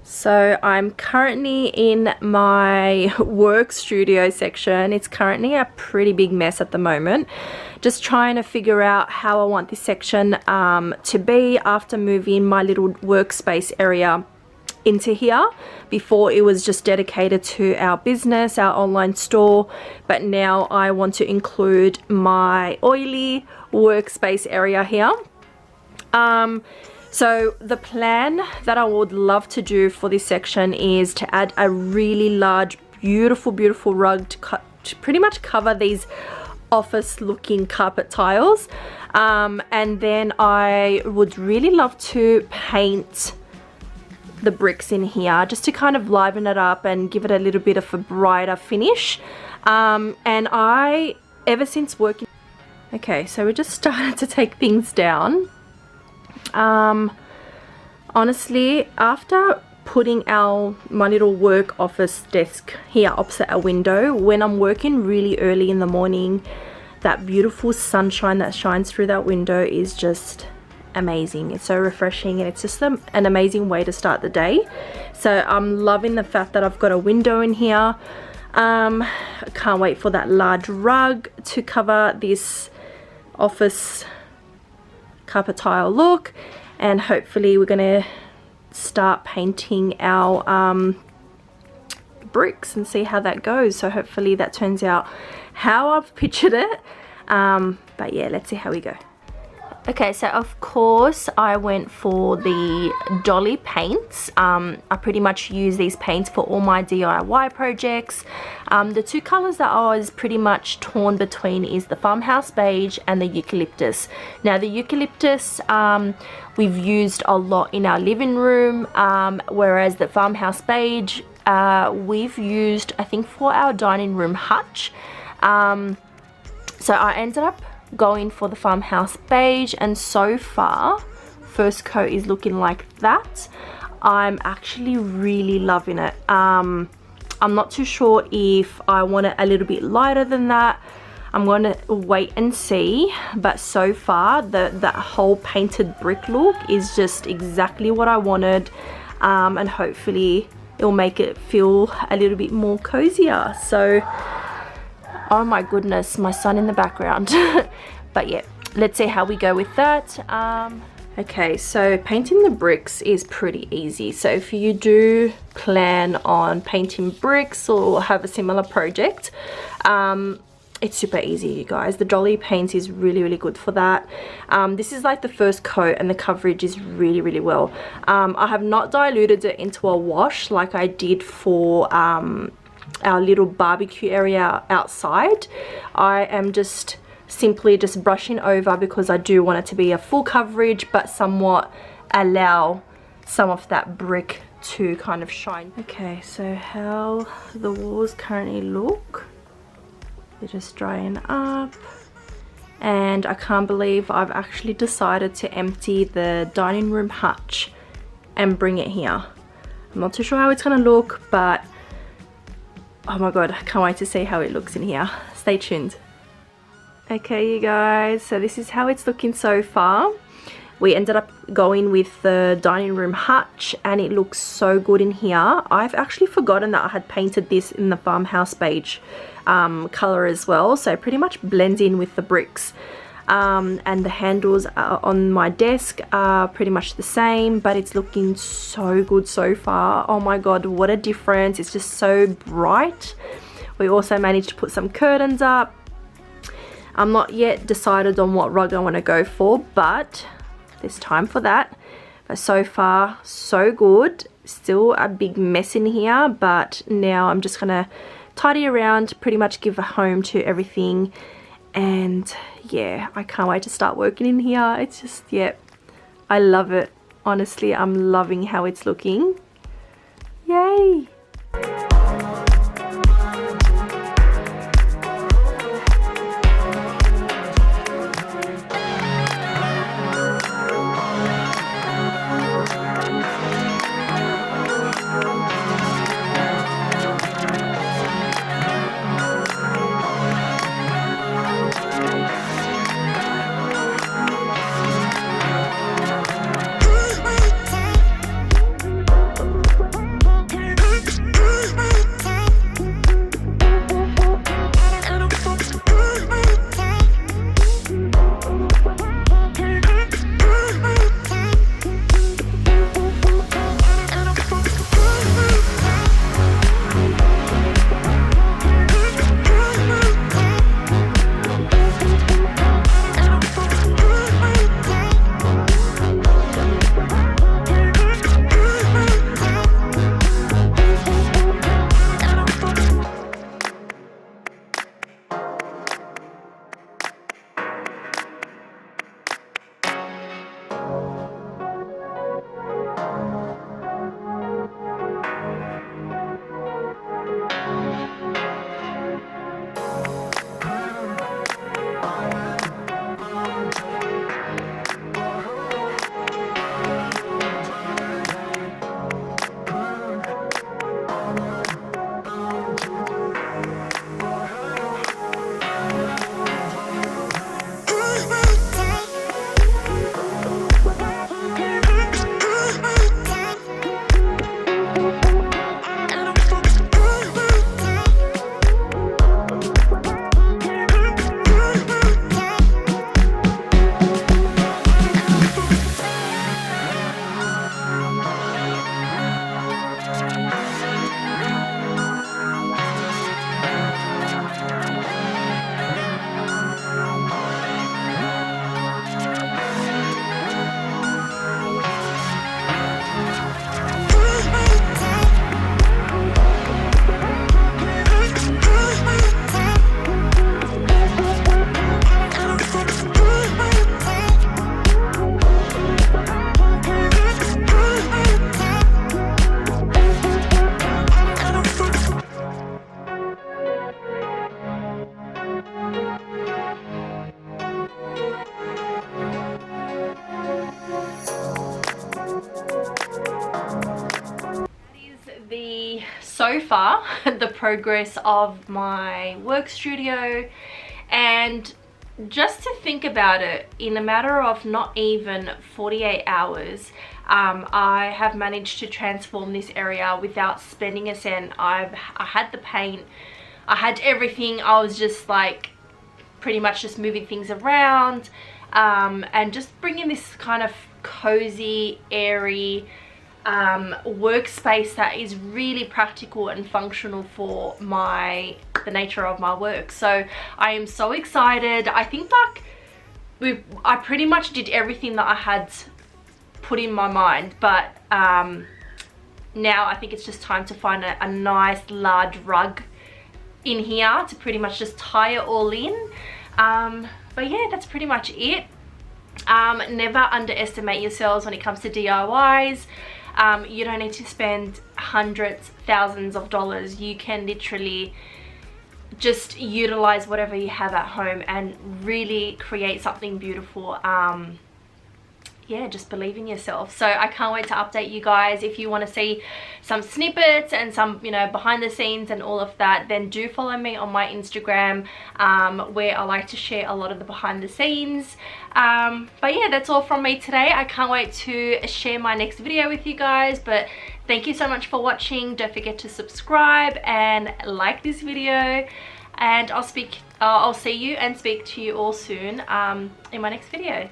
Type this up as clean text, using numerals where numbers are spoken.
So I'm currently in my work studio section. It's currently a pretty big mess at the moment. Just trying to figure out how I want this section to be after moving my little workspace area into here. Before it was just dedicated to our business, our online store, but now I want to include my oily workspace area here. So the plan that I would love to do for this section is to add a really large, beautiful rug to pretty much cover these office looking carpet tiles. And then I would really love to paint the bricks in here just to kind of liven it up and give it a little bit of a brighter finish. And ever since working... Okay, so we just started to take things down. Honestly, after putting my little work office desk here opposite a window, when I'm working really early in the morning, that beautiful sunshine that shines through that window is just amazing. It's so refreshing, and it's just an amazing way to start the day. So I'm loving the fact that I've got a window in here. I can't wait for that large rug to cover this office carpet tile look, and hopefully we're gonna start painting our bricks and see how that goes. So hopefully that turns out how I've pictured it, but yeah, let's see how we go. Okay, so of course I went for the Jolie Paints. I pretty much use these paints for all my DIY projects. The two colors that I was pretty much torn between is the Farmhouse Beige and the Eucalyptus. Now the Eucalyptus we've used a lot in our living room, whereas the Farmhouse Beige we've used, I think, for our dining room hutch. So I ended up going for the Farmhouse Beige, and so far first coat is looking like that. I'm actually really loving it. I'm not too sure if I want it a little bit lighter than that. I'm gonna wait and see, but so far that whole painted brick look is just exactly what I wanted, and hopefully it'll make it feel a little bit more cozier. So oh my goodness, my son in the background. But yeah, let's see how we go with that. Okay, so painting the bricks is pretty easy. So if you do plan on painting bricks or have a similar project, it's super easy, you guys. The Jolie Paints is really good for that. This is like the first coat, and the coverage is really well. I have not diluted it into a wash like I did for our little barbecue area outside. I am just simply just brushing over because I do want it to be a full coverage, but somewhat allow some of that brick to kind of shine. Okay, so how the walls currently look, they're just drying up, and I can't believe I've actually decided to empty the dining room hutch and bring it here. I'm not too sure how it's gonna look, but oh my god, I can't wait to see how it looks in here. Stay tuned. Okay, you guys, so this is how it's looking so far. We ended up going with the dining room hutch, and it looks so good in here. I've actually forgotten that I had painted this in the Farmhouse Beige color as well, so it pretty much blends in with the bricks. And the handles on my desk are pretty much the same, but it's looking so good so far. Oh my god, what a difference. It's just so bright. We also managed to put some curtains up. I'm not yet decided on what rug I want to go for, but there's time for that. But so far, so good. Still a big mess in here, but now I'm just gonna tidy around, pretty much give a home to everything. And yeah, I can't wait to start working in here. It's just, yeah, I love it. Honestly, I'm loving how it's looking. Yay! So far the progress of my work studio, and just to think about it, in a matter of not even 48 hours I have managed to transform this area without spending a cent. I had the paint, I had everything. I was just like pretty much just moving things around and just bringing this kind of cozy, airy workspace that is really practical and functional for the nature of my work. So I am so excited. I think like I pretty much did everything that I had put in my mind, but now I think it's just time to find a nice large rug in here to pretty much just tie it all in. But yeah, that's pretty much it. Never underestimate yourselves when it comes to DIYs. You don't need to spend hundreds, thousands of dollars. You can literally just utilize whatever you have at home and really create something beautiful. Yeah, just believe in yourself. So I can't wait to update you guys. If you want to see some snippets and some, you know, behind the scenes and all of that, then do follow me on my Instagram, where I like to share a lot of the behind the scenes. But yeah, that's all from me today. I can't wait to share my next video with you guys. But thank you so much for watching. Don't forget to subscribe and like this video. And I'll see you and speak to you all soon in my next video.